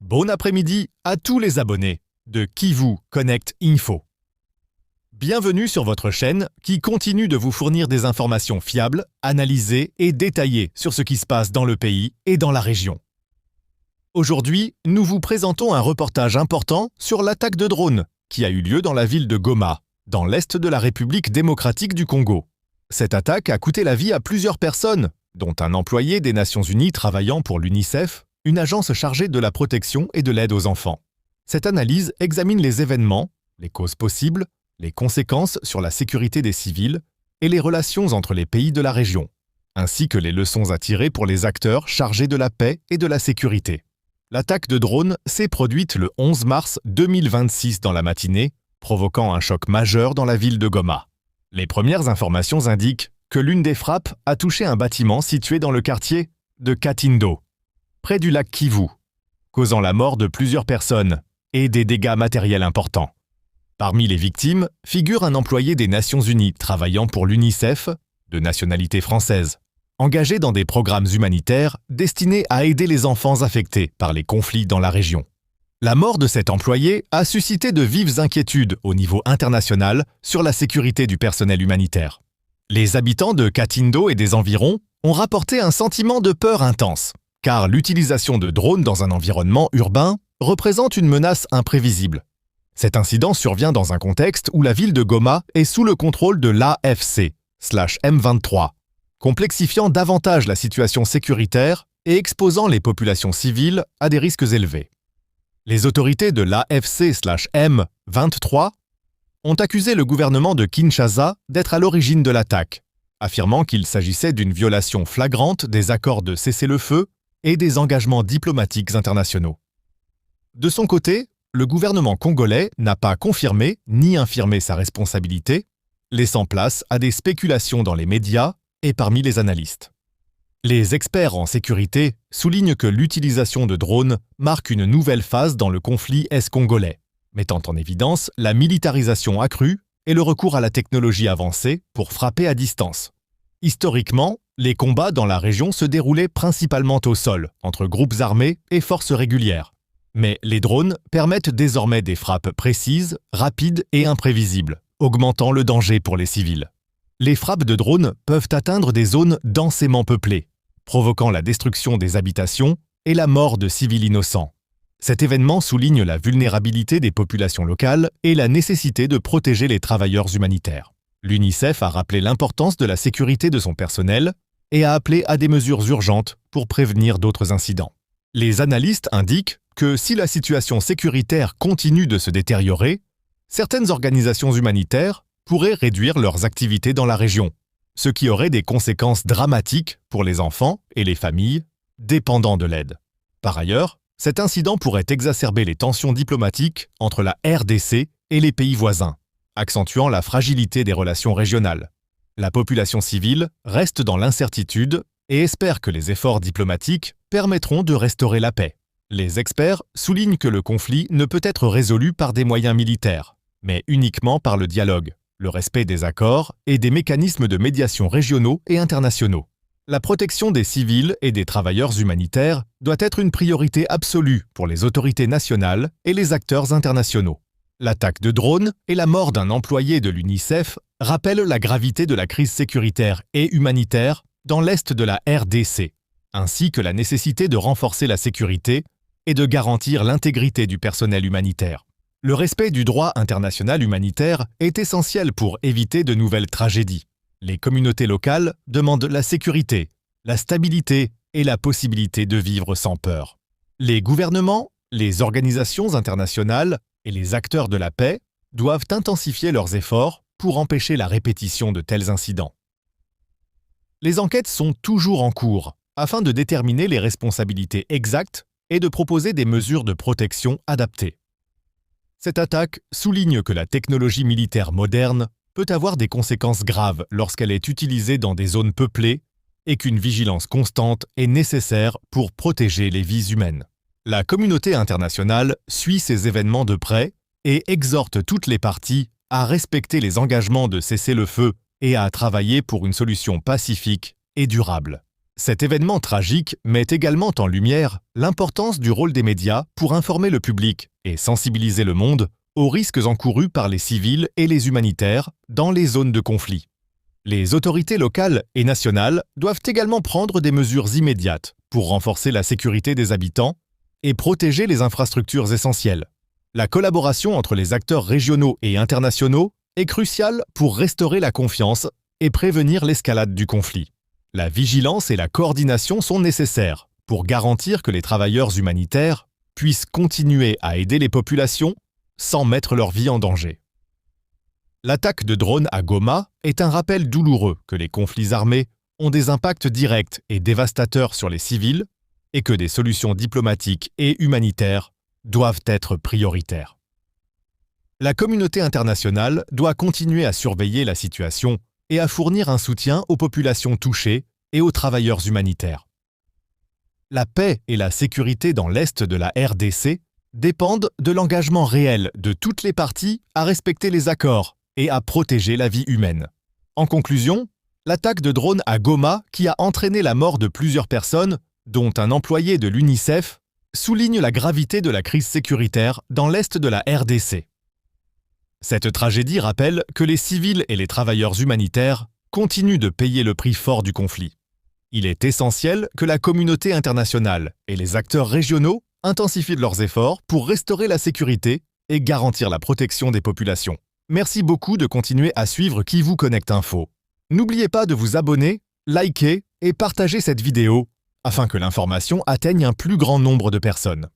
Bon après-midi à tous les abonnés de Kivu Connect Info. Bienvenue sur votre chaîne qui continue de vous fournir des informations fiables, analysées et détaillées sur ce qui se passe dans le pays et dans la région. Aujourd'hui, nous vous présentons un reportage important sur l'attaque de drones qui a eu lieu dans la ville de Goma, dans l'est de la République démocratique du Congo. Cette attaque a coûté la vie à plusieurs personnes, dont un employé des Nations Unies travaillant pour l'UNICEF, une agence chargée de la protection et de l'aide aux enfants. Cette analyse examine les événements, les causes possibles, les conséquences sur la sécurité des civils et les relations entre les pays de la région, ainsi que les leçons à tirer pour les acteurs chargés de la paix et de la sécurité. L'attaque de drone s'est produite le 11 mars 2026 dans la matinée, provoquant un choc majeur dans la ville de Goma. Les premières informations indiquent que l'une des frappes a touché un bâtiment situé dans le quartier de Katindo, près du lac Kivu, causant la mort de plusieurs personnes et des dégâts matériels importants. Parmi les victimes figure un employé des Nations Unies travaillant pour l'UNICEF, de nationalité française, engagé dans des programmes humanitaires destinés à aider les enfants affectés par les conflits dans la région. La mort de cet employé a suscité de vives inquiétudes au niveau international sur la sécurité du personnel humanitaire. Les habitants de Katindo et des environs ont rapporté un sentiment de peur intense, car l'utilisation de drones dans un environnement urbain représente une menace imprévisible. Cet incident survient dans un contexte où la ville de Goma est sous le contrôle de l'AFC/M23, complexifiant davantage la situation sécuritaire et exposant les populations civiles à des risques élevés. Les autorités de l'AFC/M23 ont accusé le gouvernement de Kinshasa d'être à l'origine de l'attaque, affirmant qu'il s'agissait d'une violation flagrante des accords de cessez-le-feu et des engagements diplomatiques internationaux. De son côté, le gouvernement congolais n'a pas confirmé ni infirmé sa responsabilité, laissant place à des spéculations dans les médias et parmi les analystes. Les experts en sécurité soulignent que l'utilisation de drones marque une nouvelle phase dans le conflit est-congolais, mettant en évidence la militarisation accrue et le recours à la technologie avancée pour frapper à distance. Historiquement, les combats dans la région se déroulaient principalement au sol, entre groupes armés et forces régulières. Mais les drones permettent désormais des frappes précises, rapides et imprévisibles, augmentant le danger pour les civils. Les frappes de drones peuvent atteindre des zones densément peuplées, provoquant la destruction des habitations et la mort de civils innocents. Cet événement souligne la vulnérabilité des populations locales et la nécessité de protéger les travailleurs humanitaires. L'UNICEF a rappelé l'importance de la sécurité de son personnel et a appelé à des mesures urgentes pour prévenir d'autres incidents. Les analystes indiquent que si la situation sécuritaire continue de se détériorer, certaines organisations humanitaires pourraient réduire leurs activités dans la région, ce qui aurait des conséquences dramatiques pour les enfants et les familles dépendant de l'aide. Par ailleurs, cet incident pourrait exacerber les tensions diplomatiques entre la RDC et les pays voisins, accentuant la fragilité des relations régionales. La population civile reste dans l'incertitude et espère que les efforts diplomatiques permettront de restaurer la paix. Les experts soulignent que le conflit ne peut être résolu par des moyens militaires, mais uniquement par le dialogue, le respect des accords et des mécanismes de médiation régionaux et internationaux. La protection des civils et des travailleurs humanitaires doit être une priorité absolue pour les autorités nationales et les acteurs internationaux. L'attaque de drones et la mort d'un employé de l'UNICEF rappellent la gravité de la crise sécuritaire et humanitaire dans l'est de la RDC, ainsi que la nécessité de renforcer la sécurité et de garantir l'intégrité du personnel humanitaire. Le respect du droit international humanitaire est essentiel pour éviter de nouvelles tragédies. Les communautés locales demandent la sécurité, la stabilité et la possibilité de vivre sans peur. Les gouvernements, les organisations internationales et les acteurs de la paix doivent intensifier leurs efforts pour empêcher la répétition de tels incidents. Les enquêtes sont toujours en cours afin de déterminer les responsabilités exactes et de proposer des mesures de protection adaptées. Cette attaque souligne que la technologie militaire moderne peut avoir des conséquences graves lorsqu'elle est utilisée dans des zones peuplées et qu'une vigilance constante est nécessaire pour protéger les vies humaines. La communauté internationale suit ces événements de près et exhorte toutes les parties à respecter les engagements de cessez-le-feu et à travailler pour une solution pacifique et durable. Cet événement tragique met également en lumière l'importance du rôle des médias pour informer le public et sensibiliser le monde aux risques encourus par les civils et les humanitaires dans les zones de conflit. Les autorités locales et nationales doivent également prendre des mesures immédiates pour renforcer la sécurité des habitants et protéger les infrastructures essentielles. La collaboration entre les acteurs régionaux et internationaux est cruciale pour restaurer la confiance et prévenir l'escalade du conflit. La vigilance et la coordination sont nécessaires pour garantir que les travailleurs humanitaires puissent continuer à aider les populations sans mettre leur vie en danger. L'attaque de drones à Goma est un rappel douloureux que les conflits armés ont des impacts directs et dévastateurs sur les civils et que des solutions diplomatiques et humanitaires doivent être prioritaires. La communauté internationale doit continuer à surveiller la situation et à fournir un soutien aux populations touchées et aux travailleurs humanitaires. La paix et la sécurité dans l'Est de la RDC dépendent de l'engagement réel de toutes les parties à respecter les accords et à protéger la vie humaine. En conclusion, l'attaque de drone à Goma, qui a entraîné la mort de plusieurs personnes, dont un employé de l'UNICEF, souligne la gravité de la crise sécuritaire dans l'Est de la RDC. Cette tragédie rappelle que les civils et les travailleurs humanitaires continuent de payer le prix fort du conflit. Il est essentiel que la communauté internationale et les acteurs régionaux intensifient leurs efforts pour restaurer la sécurité et garantir la protection des populations. Merci beaucoup de continuer à suivre Qui vous connecte info. N'oubliez pas de vous abonner, liker et partager cette vidéo afin que l'information atteigne un plus grand nombre de personnes.